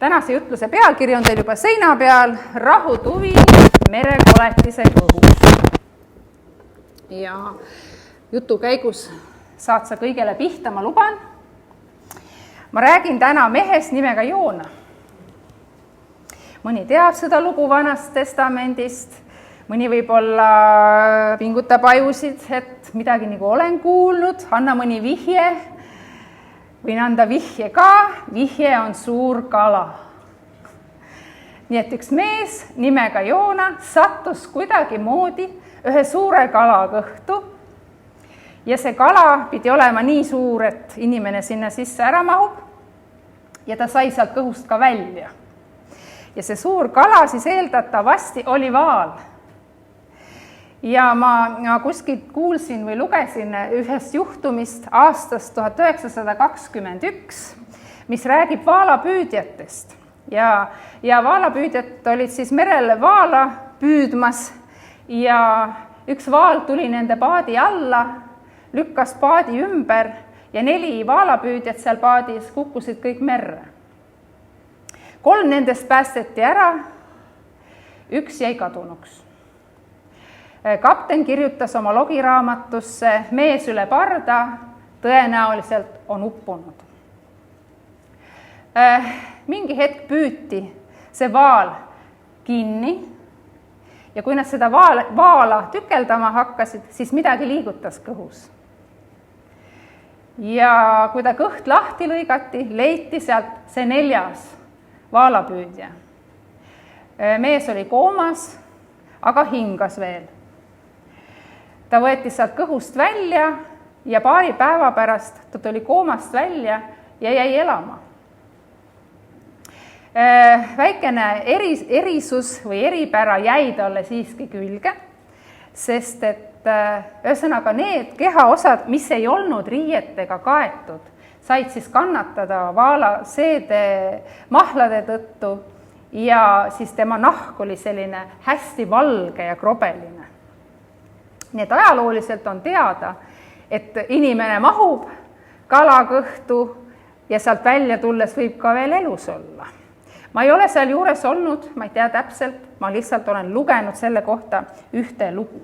Tänase jutluse pealkiri on teil juba seina peal, rahutuvi merekoletise õhus. Ja jutu käigus saad sa kõigele pihta, ma luban. Ma räägin täna mehest nimega Joona. Mõni teab seda lugu Vanast Testamendist, mõni võib-olla pingutab ajusid, et midagi nagu olen kuulnud, anna mõni vihje. Võin anda vihje ka, vihje on suur kala. Nii et üks mees nimega Joona sattus kuidagi moodi ühe suure kala kõhtu ja see kala pidi olema nii suur, et inimene sinna sisse ära mahub ja ta sai sealt kõhust ka välja. Ja see suur kala siis eeldatavasti oli vaal. Ja ma kuskilt kuulsin või lugesin ühest juhtumist aastast 1921, mis räägib vaalapüüdjatest. Ja vaalapüüdjad olid siis merele vaala püüdmas ja üks vaal tuli nende paadi alla, lükkas paadi ümber ja 4 vaalapüüdjat seal paadis kukkusid kõik merre. 3 nendest päästeti ära, 1 jäi kadunuks. Kapten kirjutas oma logiraamatusse, mees üle parda tõenäoliselt on uppunud. Mingi hetk püüti see vaal kinni ja kui nad seda vaala tükeldama hakkasid, siis midagi liigutas kõhus. Ja kui ta kõht lahti lõigati, leiti sealt see 4. vaalapüüdja. Mees oli koomas, aga hingas veel. Ta võeti sealt kõhust välja ja paari päeva pärast ta tuli koomast välja ja jäi elama. Väikene erisus või eripära jäi talle siiski külge, sest et ühesõnaga need kehaosad, mis ei olnud riietega kaetud, said siis kannatada vaala seede mahlade tõttu ja siis tema nahk oli selline hästi valge ja krobeline. Nii et ajalooliselt on teada, et inimene mahub kala kõhtu ja sealt välja tulles võib ka veel elus olla. Ma ei ole seal juures olnud, ma ei tea täpselt, ma lihtsalt olen lugenud selle kohta ühte lugu.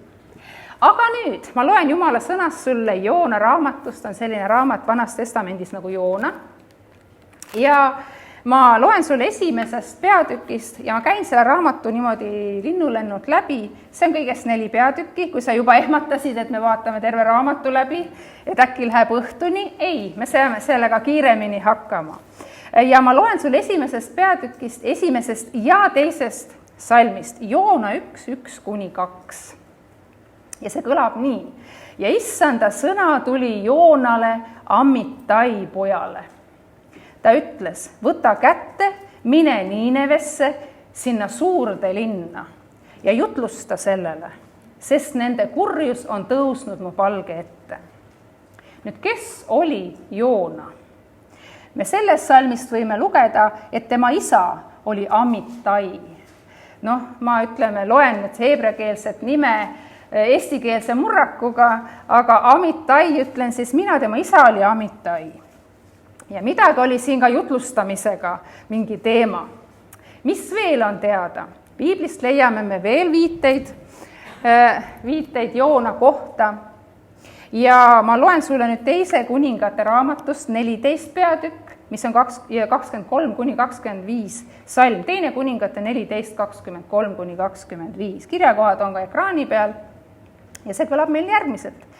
Aga nüüd ma loen Jumala sõnast sulle Joona raamatust, on selline raamat Vanas Testamendis nagu Joona. Ja ma loen sulle 1. peatükist ja ma käin selle raamatu niimoodi linnulennult läbi. See on kõigest 4 peatükki, kui sa juba ehmatasid, et me vaatame terve raamatu läbi, et äkki läheb õhtuni. Ei, me saame sellega kiiremini hakkama. Ja ma loen sulle 1. peatükist, 1. ja 2. salmist, Joona 1:1-2. Ja see kõlab nii. Ja issanda sõna tuli Joonale, Amittai pojale. Ta ütles, võta kätte, mine Niinevesse, sinna suurde linna ja jutlusta sellele, sest nende kurjus on tõusnud mu palge ette. Nüüd, kes oli Joona? Me sellest salmist võime lugeda, et tema isa oli Amittai. Ma loen nüüd heebreakeelset nime eestikeelse murrakuga, aga Amittai ütlen siis mina, tema isa oli Amittai. Ja midagi oli siin ka jutlustamisega mingi teema. Mis veel on teada? Piiblist leiame me veel viiteid Joona kohta. Ja ma loen sulle nüüd 2. kuningate raamatust 14 peatükk, mis on 23-25 salm. 2. kuningate 14, 23-25. Kirjakohad on ka ekraani peal ja see kõlab meil järgmiselt.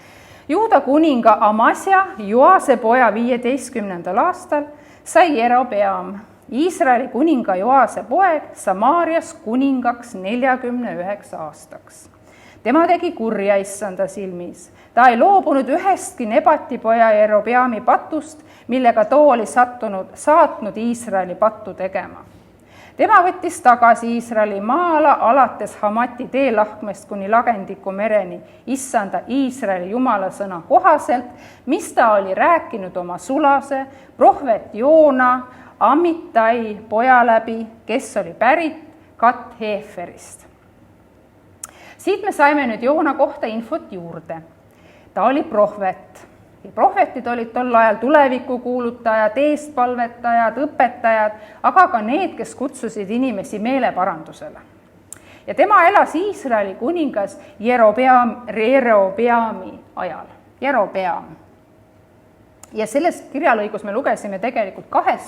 Juuda kuninga Amasja, Joase poja 15. aastal sai Jerobeam, Iisraeli kuninga Joase poeg, Samaarias kuningaks 49 aastaks. Tema tegi kurja issanda silmis. Ta ei loobunud ühestki Nebati poja Jerobeami patust, millega too oli saatnud Iisraeli pattu tegema. Tema võttis tagasi Iisraeli maala alates Hamati teelahkmest kuni Lagendiku mereni issanda Iisraeli Jumala sõna kohaselt, mis ta oli rääkinud oma sulase, prohvet Joona, Amittai poja läbi, kes oli pärit Gat-Heferist. Siit me saime nüüd Joona kohta infot juurde. Ta oli prohvet Ja prohvetid olid tol ajal tulevikukuulutajad, eestpalvetajad, õpetajad, aga ka need, kes kutsusid inimesi meeleparandusele. Ja tema elas Iisraeli kuningas Jerobeami ajal. Jerobeam. Ja selles kirjalõigus me lugesime tegelikult 2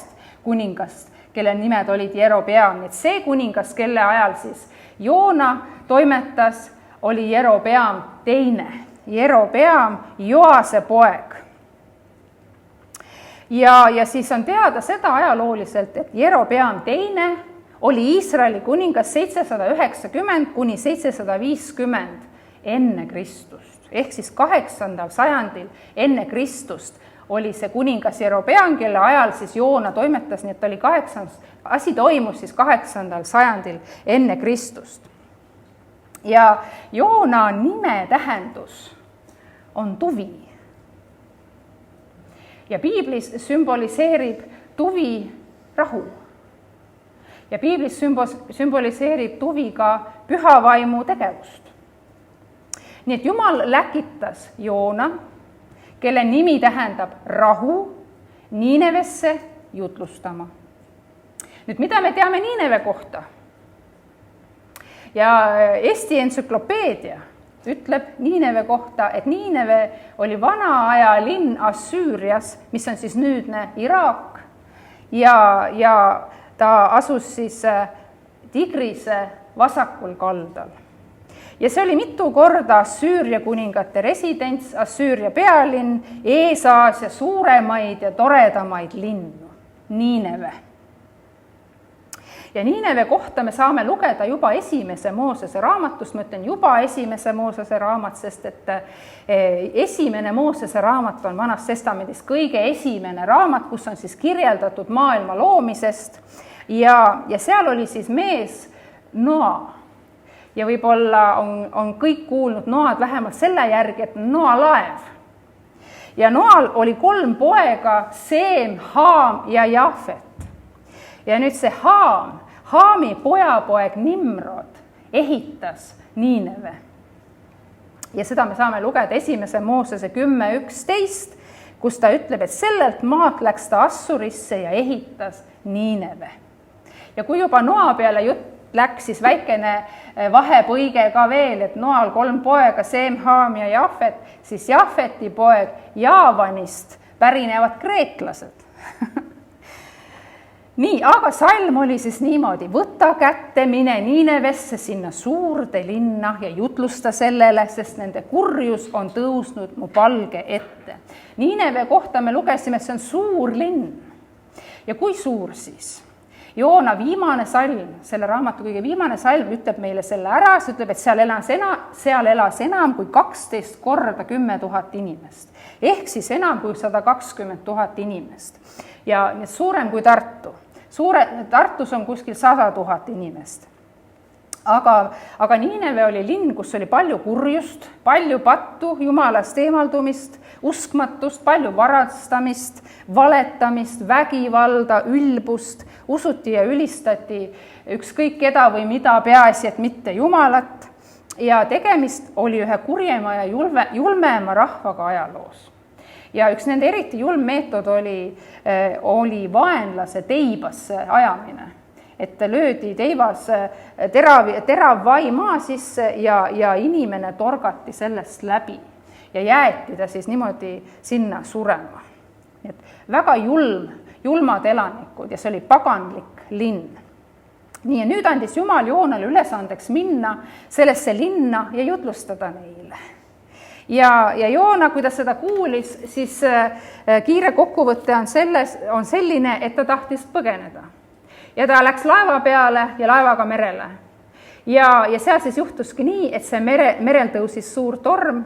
kuningast, kelle nimed olid Jerobeam. Et see kuningas, kelle ajal siis Joona toimetas, oli Jerobeam teine. Jerobeam, Joase poeg. Ja siis on teada seda ajalooliselt, et Jerobeam teine oli Iisraeli kuningas 790 kuni 750 enne Kristust. Ehk siis 8. sajandil enne Kristust oli see kuningas Jerobeam, kelle ajal siis Joona toimetas, nii et oli asi toimus siis 8. sajandil enne Kristust. Ja Joona nime tähendus on tuvi. Ja piiblis sümboliseerib tuvi rahu. Ja piiblis sümboliseerib tuvi ka püha vaimu tegevust. Nii et Jumal läkitas Joona, kelle nimi tähendab rahu, Niinevesse jutlustama. Nüüd, mida me teame Niineve kohta? Ja Eesti entsüklopeedia ütleb Niineve kohta, et Niineve oli vana aja linn Assüürias, mis on siis nüüdne Iraak, ja ta asus siis Tigrise vasakul kaldal. Ja see oli mitu korda Assüüria kuningate residents, Assüüria pealinn, Ees-Aasia suuremaid ja toredamaid linnu, Niineve. Ja Niineve kohta me saame lugeda juba esimese Moosese raamatust, ma ütlen juba esimese Moosese raamat, sest et esimene Moosese raamat on Vanas Testamendis kõige esimene raamat, kus on siis kirjeldatud maailma loomisest ja seal oli siis mees Noa. Ja võib-olla on kõik kuulnud Noad vähemalt selle järgi, et Noa laev. Ja Noal oli 3 poega, Seem, Haam ja Jafet. Ja nüüd see Haami pojapoeg Nimrod ehitas Niineve. Ja seda me saame lugeda esimese Moosese 10.11, kus ta ütleb, et sellelt maalt läks ta Assurisse ja ehitas Niineve. Ja kui juba Noa peale jutt läks, siis väikene vahepõige ka veel, et Noal 3 poega, Seem, Haam ja Jafet, siis Jafeti poeg Jaavanist pärinevad kreeklased. Nii, aga salm oli siis niimoodi, võta kätte, mine Niinevesse sinna suurde linna ja jutlusta sellele, sest nende kurjus on tõusnud mu palge ette. Niineve kohta me lugesime, et see on suur linn. Ja kui suur siis? Joona viimane salm, selle raamatu kõige viimane salm ütleb meile selle ära, see ütleb, et seal elas enam kui 12 korda 10 000 inimest. Ehk siis enam kui 120 000 inimest. Ja suurem kui Tartu. Tartus on kuskil 100 000 inimest. Aga Niineve oli linn, kus oli palju kurjust, palju pattu, jumalast eemaldumist, uskmatust, palju varastamist, valetamist, vägivalda, ülbust, usuti ja ülistati ükskõik keda või mida, peaasi, et mitte Jumalat. Ja tegemist oli ühe kurjema ja julmema rahvaga ajaloos. Ja üks nende eriti julm meetod oli vaenlase teibasse ajamine. Et löödi teivas terav vai maa sisse ja inimene torgati sellest läbi ja jäeti ta siis niimoodi sinna surema. Et väga julmad elanikud ja see oli paganlik linn. Nii ja nüüd andis Jumal Joonale ülesandeks minna sellesse linna ja jutlustada neile. Ja Joona, kui ta seda kuulis, siis kiire kokkuvõte on selline, et ta tahtis põgeneda. Ja ta läks laeva peale ja laevaga merele. Ja seal siis juhtuski nii, et see merel tõusis suur torm.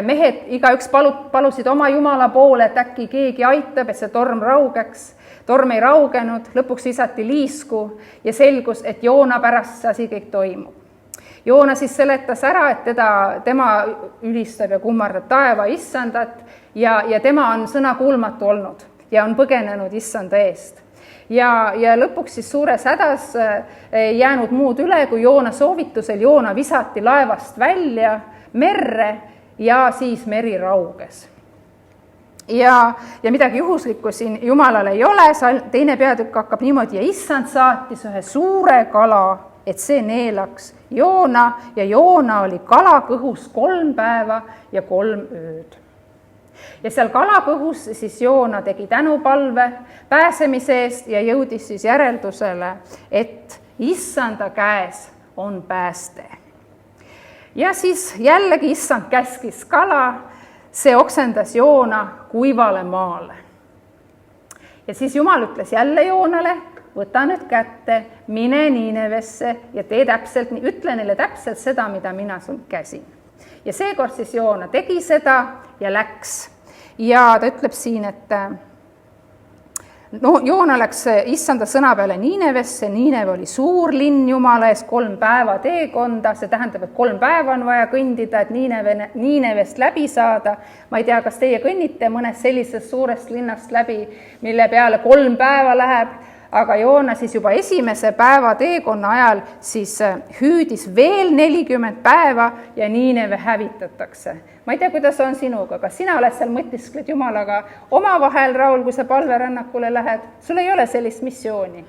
Mehed igaüks palusid oma Jumala poole, et äkki keegi aitab, et see torm raugeks. Torm ei raugenud, lõpuks visati liisku ja selgus, et Joona pärast see asi kõik toimub. Joona siis seletas ära, et tema ülistab ja kummardab taeva issandat ja tema on sõnakuulmatu olnud ja on põgenenud issanda eest. Ja lõpuks siis suures hädas jäänud muud üle, kui Joona soovitusel Joona visati laevast välja merre ja siis meri rauges. ja midagi juhuslikku siin Jumalal ei ole, teine peatükk hakkab niimoodi, ja issand saatis ühe suure kala, et see neelaks Joona, ja Joona oli kalakõhus 3 päeva ja 3 ööd. Ja seal kalakõhus siis Joona tegi tänupalve pääsemise eest ja jõudis siis järeldusele, et issanda käes on pääste. Ja siis jällegi issand käskis kala, see oksendas Joona kuivale maale. Ja siis Jumal ütles jälle Joonale, võta nüüd kätte, mine Niinevesse ja tee täpselt, ütle neile täpselt seda, mida mina sul käsin. Ja seekord siis Joona tegi seda ja läks. Ja ta ütleb siin, et Joona läks issanda sõna peale Niinevesse, Niineve oli suur linn Jumala ees, 3 päeva teekonda, see tähendab, et 3 päeva on vaja kõndida, et Niinevest läbi saada. Ma ei tea, kas teie kõnnite mõnest sellisest suurest linnast läbi, mille peale 3 päeva läheb, aga Joona siis juba esimese päeva teekonna ajal siis hüüdis veel 40 päeva ja Niineve hävitatakse. Ma ei tea, kuidas on sinuga, kas sina oled seal mõtiskled Jumalaga omavahel, Raul, kui sa palverännakule lähed? Sul ei ole sellist missiooni.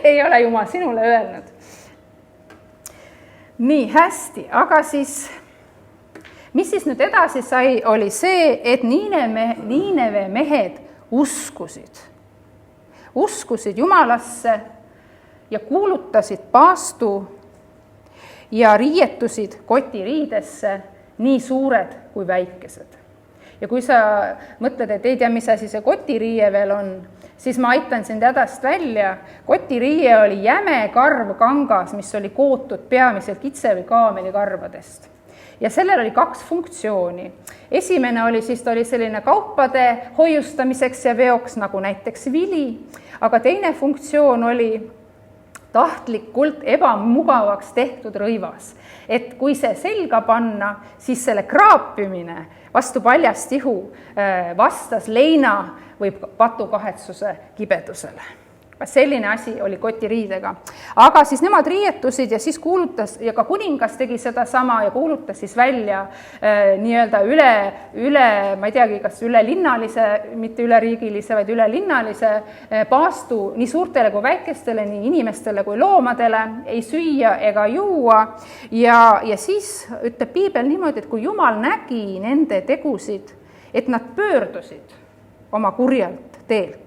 Ei ole Jumal sinule öelnud. Nii, hästi, aga siis, mis siis nüüd edasi sai, oli see, et Niineve mehed uskusid Jumalasse ja kuulutasid paastu ja riietusid kotiriidesse, nii suured kui väikesed. Ja kui sa mõtled, et ei tea, mis asi see kotiriie veel on, siis ma aitan sind hädast välja. Kotiriie oli jäme karv kangas, mis oli kootud peamiselt kitse või kaameli karvadest. Ja sellel oli 2 funktsiooni. Esimene oli siis, ta oli selline kaupade hoiustamiseks ja veoks, nagu näiteks vili, aga teine funktsioon oli tahtlikult ebamugavaks tehtud rõivas. Et kui see selga panna, siis selle kraapimine vastu paljast ihu vastas leina või patukahetsuse kibedusele. Selline asi oli kotiriidega. Aga siis nemad riietusid ja siis kuulutas, ja ka kuningas tegi seda sama ja kuulutas siis välja nii-öelda üle, ma ei teagi, kas ülelinnalise, mitte üleriigilise, vaid ülelinnalise paastu nii suurtele kui väikestele, nii inimestele kui loomadele, ei süüa ega juua. Ja siis ütleb piibel niimoodi, et kui Jumal nägi nende tegusid, et nad pöördusid oma kurjalt teelt,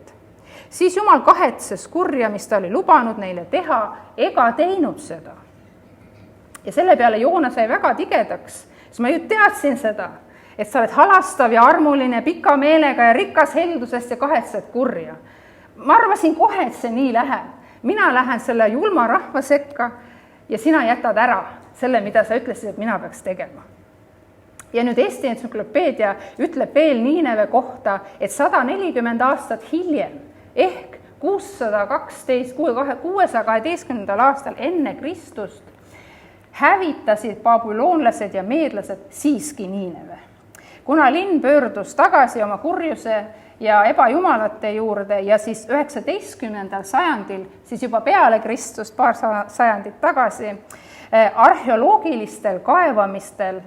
siis Jumal kahetses kurja, mis ta oli lubanud neile teha, ega teinud seda. Ja selle peale Joona sai väga tigedaks, sest ma ju teadsin seda, et sa oled halastav ja armuline, pika meelega ja rikas heldusest ja kahetsed kurja. Ma arvasin kohe, et see nii läheb. Mina lähen selle julma rahva sekka ja sina jätad ära selle, mida sa ütlesid, et mina peaks tegema. Ja nüüd Eesti entsüklopeedia ütleb veel Niineve kohta, et 140 aastat hiljem, ehk 612 aastal enne Kristust hävitasid babüloonlased ja meedlased siiski Niineve. Kuna linn pöördus tagasi oma kurjuse ja ebajumalate juurde ja siis 19. sajandil, siis juba peale Kristust, paar sajandit tagasi, arheoloogilistel kaevamistel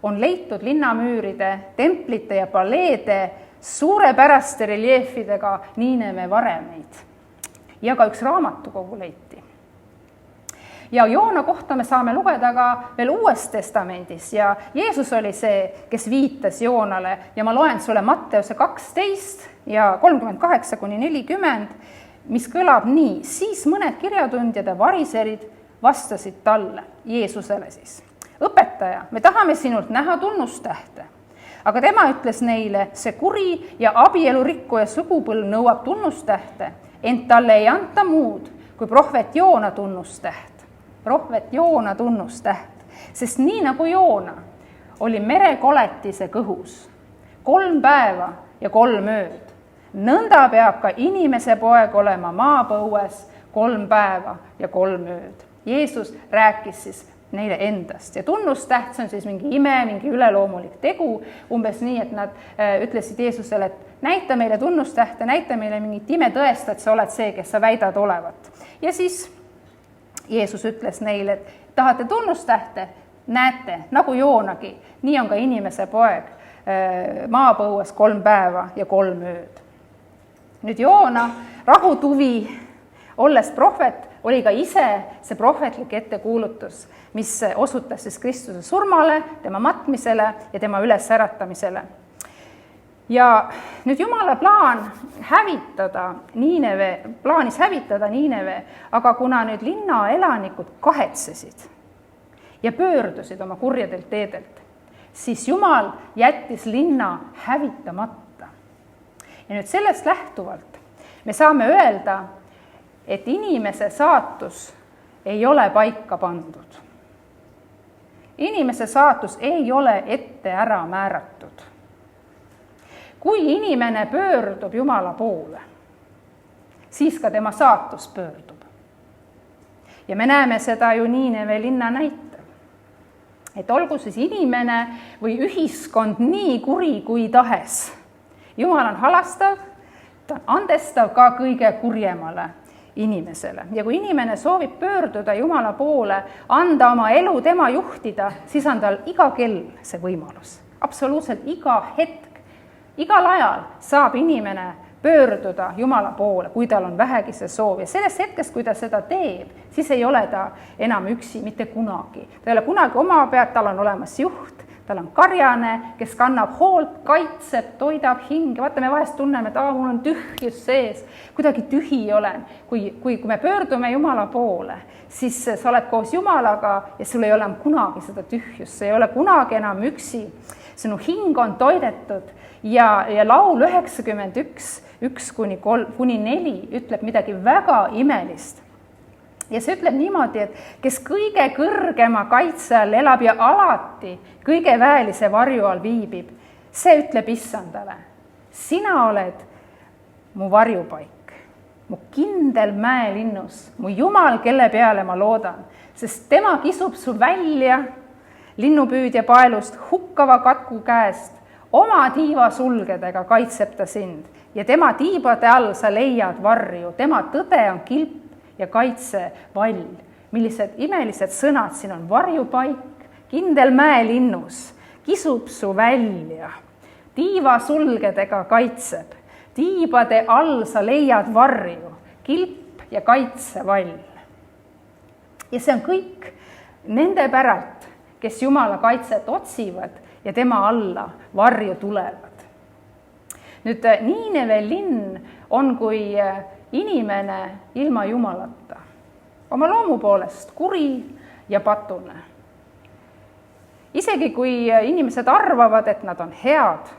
on leitud linnamüüride, templite ja paleede suurepäraste reljeefidega Niineve varemeid ja ka üks raamatukogu leiti. Ja Joona kohta me saame lugeda ka veel Uues Testamendis ja Jeesus oli see, kes viitas Joonale ja ma loen sulle Matteuse 12 ja 38-40, mis kõlab nii. Siis mõned kirjatundjad ja variserid vastasid talle, Jeesusele siis. Õpetaja, me tahame sinult näha tunnustähte. Aga tema ütles neile, see kuri ja abielurikkuja sugupõlv nõuab tunnustähte, ent talle ei anta muud kui prohvet Joona tunnustäht. Prohvet Joona tunnustäht, sest nii nagu Joona oli merekoletise kõhus 3 päeva ja 3 ööd, nõnda peab ka inimese poeg olema maapõues 3 päeva ja 3 ööd. Jeesus rääkis siis neile endast ja tunnustäht, see on siis mingi ime, mingi üleloomulik tegu, umbes nii, et nad ütlesid Jeesusele, et näita meile tunnustähte, näita meile mingit ime tõesta, et sa oled see, kes sa väidad olevat. Ja siis Jeesus ütles neile, et tahate tunnustähte, näete, nagu Joonagi, nii on ka inimese poeg. maapõues 3 päeva ja 3 ööd. Nüüd Joona, rahutuvi, olles prohvet, oli ka ise see prohvetlik ettekuulutus, mis osutas siis Kristuse surmale, tema matmisele ja tema ülesäratamisele. Ja nüüd Jumala plaanis hävitada Niineve, aga kuna nüüd linna elanikud kahetsesid ja pöördusid oma kurjadelt teedelt, siis Jumal jättis linna hävitamata. Ja nüüd sellest lähtuvalt me saame öelda, et inimese saatus ei ole paika pandud. Inimese saatus ei ole ette ära määratud. Kui inimene pöördub Jumala poole, siis ka tema saatus pöördub. Ja me näeme seda ju Niineve linna näitel. Et olgu siis inimene või ühiskond nii kuri kui tahes. Jumal on halastav, ta on andestav ka kõige kurjemale inimesele. Ja kui inimene soovib pöörduda Jumala poole, anda oma elu tema juhtida, siis on tal iga kell see võimalus. Absoluutselt iga hetk, igal ajal saab inimene pöörduda Jumala poole, kui tal on vähegi see soov. Ja sellest hetkest, kui ta seda teeb, siis ei ole ta enam üksi mitte kunagi. Ta ei ole kunagi oma pead, tal on olemas juht, tal on karjane, kes kannab hoolt, kaitseb, toidab hinge. Vaata, me vahest tunneme, et mul on tühjus sees, kuidagi tühi olen. Kui me pöördume Jumala poole, siis sa oled koos Jumalaga ja sul ei ole kunagi seda tühjust, sa ei ole kunagi enam üksi. Sinu hing on toidetud ja laul 91, 1-4 ütleb midagi väga imelist. Ja see ütleb niimoodi, et kes kõige kõrgema kaitse all elab ja alati kõige väelise varju all viibib, see ütleb Issandale, sina oled mu varjupaik, mu kindel mäelinnus, mu Jumal, kelle peale ma loodan, sest tema kisub su välja linnupüüdja paelust, hukkava katku käest, oma tiiva sulgedega kaitseb ta sind ja tema tiibade all sa leiad varju, tema tõde on kilp ja kaitsevall. Millised imelised sõnad siin on, varjupaik, kindel mäelinnus, kisub su välja, tiiva sulgedega kaitseb, tiibade all sa leiad varju, kilp ja kaitsevall. Ja see on kõik nende päralt, kes Jumala kaitset otsivad ja tema alla varju tulevad. Nüüd Niineve linn on kui inimene ilma Jumalata, oma loomu poolest kuri ja patune. Isegi kui inimesed arvavad, et nad on head,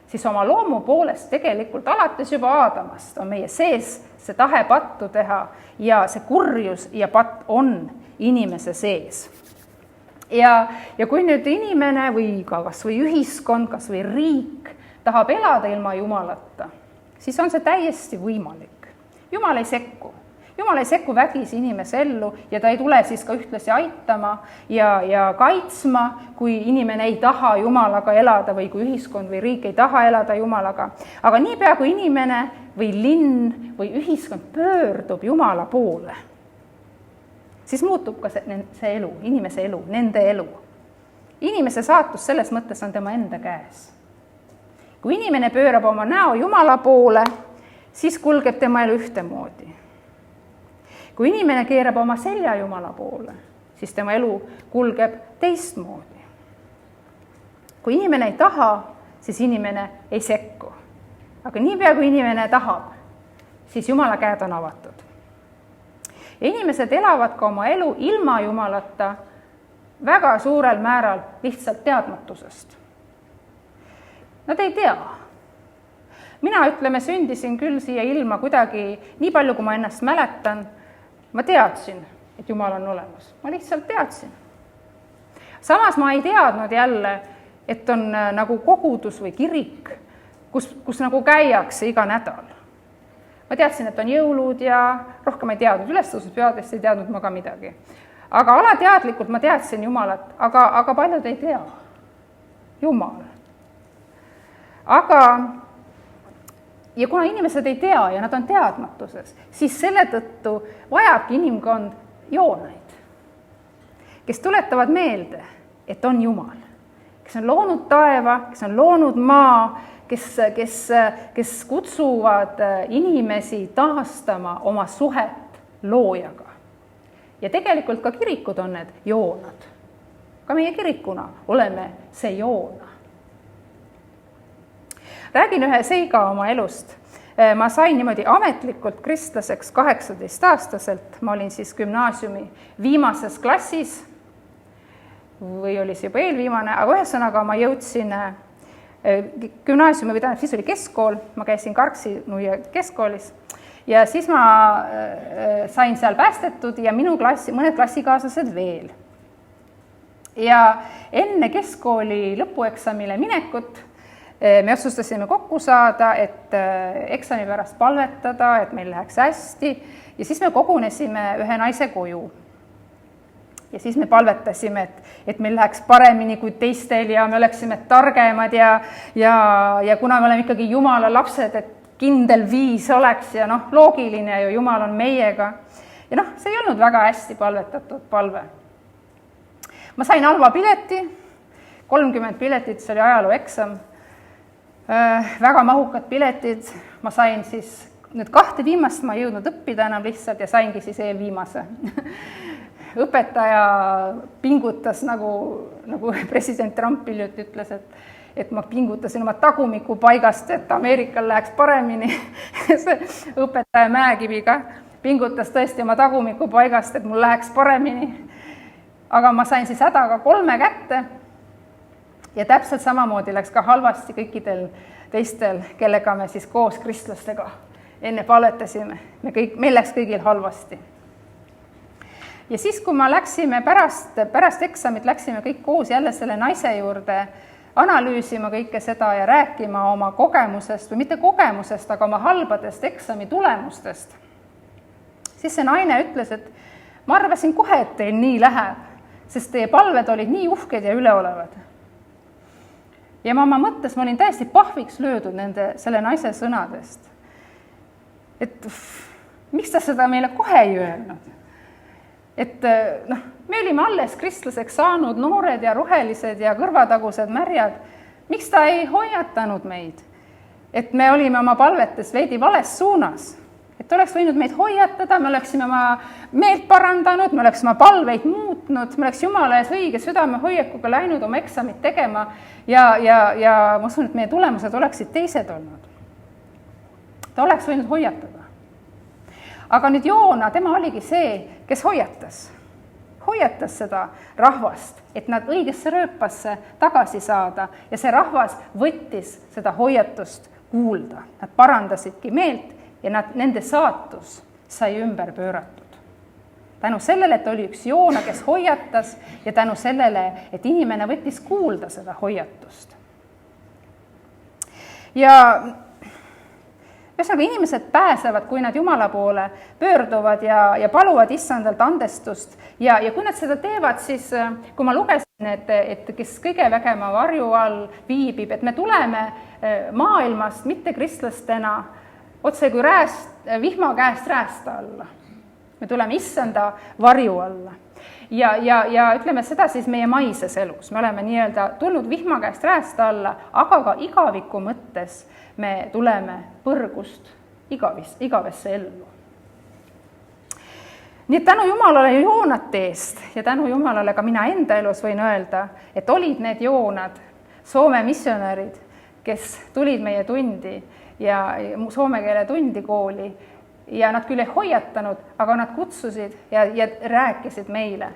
siis oma loomu poolest tegelikult alates juba Aadamast on meie sees see tahe pattu teha ja see kurjus ja patt on inimese sees. Ja kui nüüd inimene või ka kas või ühiskond, kas või riik tahab elada ilma Jumalata, siis on see täiesti võimalik. Jumal ei sekku. Jumal ei sekku vägisi inimese ellu ja ta ei tule siis ka ühtlasi aitama ja kaitsma, kui inimene ei taha Jumalaga elada või kui ühiskond või riik ei taha elada Jumalaga. Aga niipea kui inimene või linn või ühiskond pöördub Jumala poole, siis muutub ka see elu, inimese elu, nende elu. Inimese saatus selles mõttes on tema enda käes. Kui inimene pöörab oma näo Jumala poole, siis kulgeb tema elu ühtemoodi. Kui inimene keerab oma selja Jumala poole, siis tema elu kulgeb teistmoodi. Kui inimene ei taha, siis inimene ei sekku. Aga niipea kui inimene tahab, siis Jumala käed on avatud. Ja inimesed elavad ka oma elu ilma Jumalata väga suurel määral lihtsalt teadmatusest. Nad ei tea. Mina sündisin küll siia ilma kuidagi, nii palju kui ma ennast mäletan, ma teadsin, et Jumal on olemas. Ma lihtsalt teadsin. Samas ma ei teadnud jälle, et on nagu kogudus või kirik, kus nagu käiakse iga nädal. Ma teadsin, et on jõulud ja rohkem ei teadnud. Ülestõusmispeadest ei teadnud ma ka midagi. Aga alateadlikult ma teadsin Jumalat, aga paljud ei tea. Jumal. Ja kuna inimesed ei tea ja nad on teadmatuses, siis selle tõttu vajabki inimkond jooneid, kes tuletavad meelde, et on Jumal, kes on loonud taeva, kes on loonud maa, kes kutsuvad inimesi taastama oma suhet loojaga. Ja tegelikult ka kirikud on need joonad. Ka meie kirikuna oleme see joona. Räägin ühe seiga oma elust. Ma sain niimoodi ametlikult kristlaseks 18-aastaselt. Ma olin siis gümnaasiumi viimases klassis või oli see juba eelviimane, aga ühesõnaga ma jõudsin gümnaasiumi, või tähendab, siis oli keskkool, ma käisin Karksi-Nuie keskkoolis ja siis ma sain seal päästetud ja minu mõned klassikaaslased veel. Ja enne keskkooli lõpueksamile minekut me otsustasime kokku saada, et eksami pärast palvetada, et meil läheks hästi ja siis me kogunesime ühe naise koju. Ja siis me palvetasime, et meil läheks paremini kui teistel ja me oleksime targemad ja kuna me oleme ikkagi Jumala lapsed, et kindel viis oleks ja loogiline ju, Jumal on meiega. Ja see ei olnud väga hästi palvetatud palve. Ma sain halva pileti, 30 piletit, see oli ajaloo eksam, väga mahukad piletid, ma sain siis nüüd 2 viimast ma ei jõudnud õppida enam lihtsalt ja saingi siis eelviimase. Õpetaja pingutas, nagu president Trump hiljuti ütles, et ma pingutasin oma tagumiku paigast, et Ameerikal läheks paremini. See õpetaja Mäekivi ka pingutas tõesti oma tagumiku paigast, et mul läheks paremini. Aga ma sain siis hädaga 3 kätte ja täpselt samamoodi läks ka halvasti kõikidel teistel, kellega me siis koos kristlastega enne palvetasime. Meil läks kõigil halvasti. Ja siis, kui ma läksime pärast eksamit, läksime kõik koos jälle selle naise juurde analüüsima kõike seda ja rääkima oma kogemusest, või mitte kogemusest, aga oma halbadest eksami tulemustest. Siis see naine ütles, et ma arvasin kohe, et teil nii läheb, sest teie palved olid nii uhked ja üleolevad. Ja ma mõttes, ma olin täiesti pahviks löödud selle naise sõnadest. Et miks ta seda meile kohe ei öelnud? Et me olime alles kristlaseks saanud noored ja rohelised ja kõrvatagused märjad. Miks ta ei hoiatanud meid? Et me olime oma palvetes veidi vales suunas. Et oleks võinud meid hoiatada, me oleksime oma meelt parandanud, me oleksime palveid muutnud, me oleks Jumala ees õige südame hoiakuga läinud oma eksamit tegema ja ma usun, et meie tulemused oleksid teised olnud. Ta oleks võinud hoiatada. Aga nüüd Joona, tema oligi see, kes hoiatas seda rahvast, et nad õigesse rööpasse tagasi saada ja see rahvas võttis seda hoiatust kuulda. Nad parandasidki meelt ja nende saatus sai ümber pööratud. Tänu sellele, et oli üks Joona, kes hoiatas ja tänu sellele, et inimene võttis kuulda seda hoiatust. Ja ühesõnaga, inimesed pääsevad, kui nad Jumala poole pöörduvad ja paluvad issandalt andestust ja kui nad seda teevad, siis kui ma lugesin, et kes kõige vägema varju all viibib, et me tuleme maailmast mitte kristlastena otse kui vihma käest räästa alla. Me tuleme issanda varju alla. Ja ütleme seda siis meie maises elus. Me oleme nii-öelda tulnud vihma käest räästa alla, aga ka igaviku mõttes me tuleme põrgust igavesse ellu. Nii et tänu Jumalale Joonate eest ja tänu Jumalale ka mina enda elus võin öelda, et olid need Joonad, Soome missionärid, kes tulid meie tundi ja soome keele tundi kooli ja nad küll ei hoiatanud, aga nad kutsusid ja rääkisid meile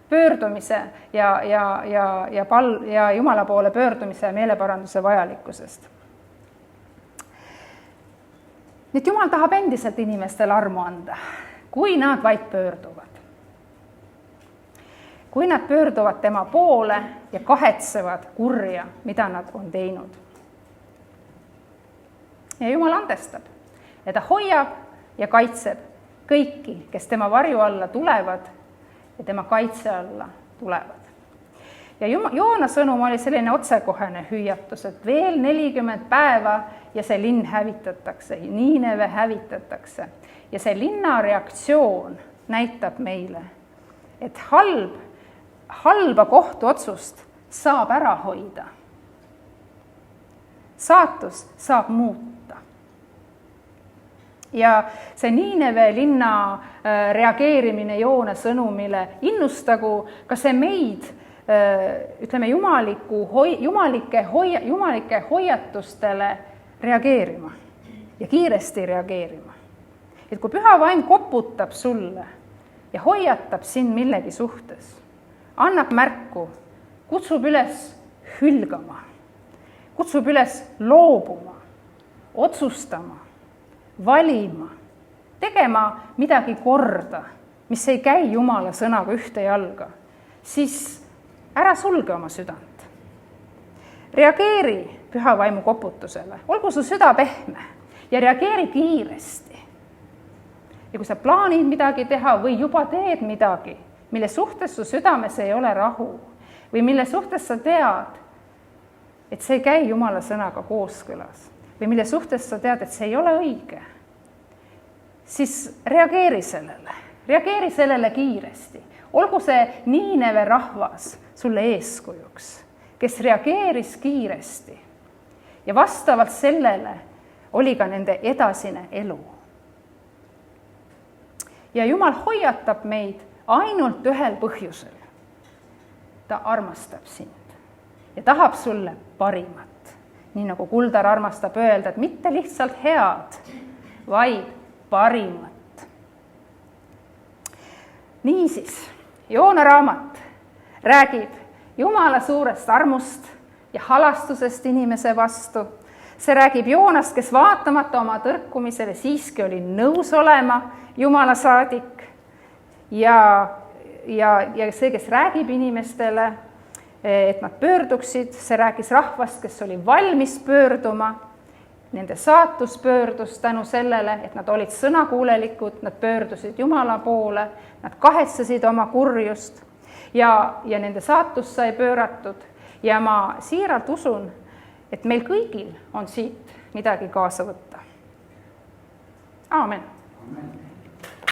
pöördumise ja Jumala poole pöördumise ja meeleparanduse vajalikkusest. Nii et Jumal tahab endiselt inimestele armu anda, kui nad vaid pöörduvad. Kui nad pöörduvad tema poole ja kahetsevad kurja, mida nad on teinud. Ja Jumal andestab ja ta hoiab ja kaitseb kõiki, kes tema varju alla tulevad ja tema kaitse alla tulevad. Ja Joona sõnum oli selline otsekohene hüüatus, et veel 40 päeva ja see linn hävitatakse, Niineve hävitatakse. Ja see linna reaktsioon näitab meile, et halba kohtuotsust saab ära hoida. Saatus saab muuta. Ja see Niineve linna reageerimine Joona sõnumile innustagu ka see meid, ütleme, jumalike hoiatustele reageerima ja kiiresti reageerima. Et kui püha vaim koputab sulle ja hoiatab sind millegi suhtes, annab märku, kutsub üles hülgama, kutsub üles loobuma, otsustama, valima, tegema midagi korda, mis ei käi Jumala sõnaga ühte jalga, siis ära sulge oma südant. Reageeri püha vaimu koputusele, olgu su süda pehme ja reageeri kiiresti. Ja kui sa plaanid midagi teha või juba teed midagi, mille suhtes su südames ei ole rahu või mille suhtes sa tead, et see ei käi Jumala sõnaga kooskõlas või mille suhtes sa tead, et see ei ole õige, siis reageeri sellele kiiresti. Olgu see Niineve rahvas sulle eeskujuks, kes reageeris kiiresti ja vastavalt sellele oli ka nende edasine elu. Ja Jumal hoiatab meid ainult ühel põhjusel. Ta armastab sind ja tahab sulle parimat. Nii nagu Kuldar armastab öelda, et mitte lihtsalt head, vaid parimat. Niisiis, Joona raamat räägib Jumala suurest armust ja halastusest inimese vastu. See räägib Joonast, kes vaatamata oma tõrkumisele siiski oli nõus olema Jumala saadik ja see, kes räägib inimestele, et nad pöörduksid, see rääkis rahvast, kes oli valmis pöörduma, nende saatus pöördus tänu sellele, et nad olid sõnakuulelikud, nad pöördusid Jumala poole, nad kahetsesid oma kurjust ja nende saatus sai pööratud ja ma siiralt usun, et meil kõigil on siit midagi kaasa võtta. Aamen.